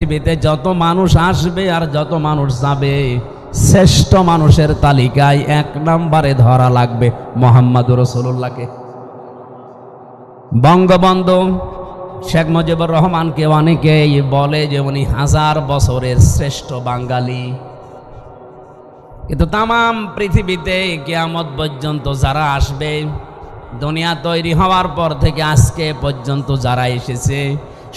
পৃথিবীতে যত মানুষ আসবে আর যত মানুষ যাবে, শ্রেষ্ঠ মানুষের তালিকায় 1 নম্বরে ধরা লাগবে মুহাম্মদুর রাসূলুল্লাহকে। বঙ্গবন্ধু শেখ মুজিবুর রহমানকে অনেকেই বলে যে উনি 1000 বছরের শ্রেষ্ঠ বাঙালি, কিন্তু তামাম পৃথিবীতে কিয়ামত পর্যন্ত যারা আসবে, দুনিয়া তৈরি হওয়ার পর থেকে আজকে পর্যন্ত যারা এসেছে,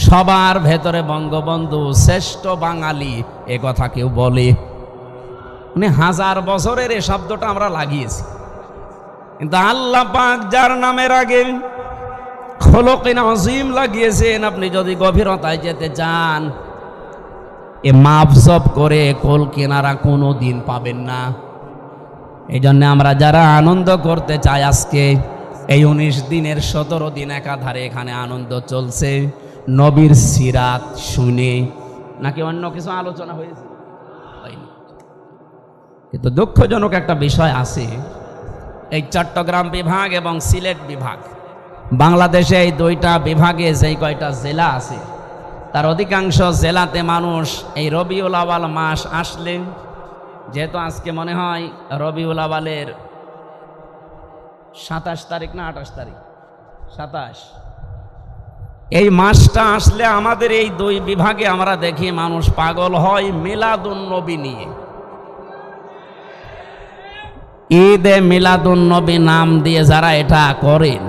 সবার ভেতরে বঙ্গবন্ধু শ্রেষ্ঠ বাঙালি এ কথা কেউ বলে? উনি 1000 বছরের এই শব্দটা আমরা লাগিয়েছি, কিন্তু আল্লাহ পাক যার নামের আগে খলকিন আযীম লাগিয়েছেন, আপনি যদি গভীরতায় যেতে চান, এ মাপজব করে কোল কিনারা কোনো দিন পাবেন না। এই জন্য আমরা যারা আনন্দ করতে চাই, আজকে এই 19 দিনের 17 দিন একাধারে এখানে আনন্দ চলছে নবীর সিরাত শুনে, নাকি অন্য কিছু আলোচনা হয়েছে? কিন্তু দুঃখজনক একটা বিষয় আছে, এই চট্টগ্রাম বিভাগ এবং সিলেট বিভাগ, বাংলাদেশে এই 2টা বিভাগে যেই কয়টা জেলা আছে, তার অধিকাংশ জেলাতে মানুষ এই রবিউল আওয়াল মাস আসলে, যেহেতু আজকে মনে হয় রবিউল আওয়ালের 27 তারিখ না 28 তারিখ, 27, এই মাসটা আসলে আমাদের এই 2 বিভাগে আমরা দেখি মানুষ পাগল হয় মিলাদুন নবী নিয়ে। ঈদে মিলাদুন নবী নাম দিয়ে যারা এটা করেন,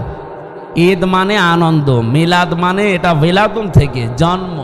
ঈদ মানে আনন্দ, মিলাদ মানে এটা মিলাদুন থেকে জন্ম।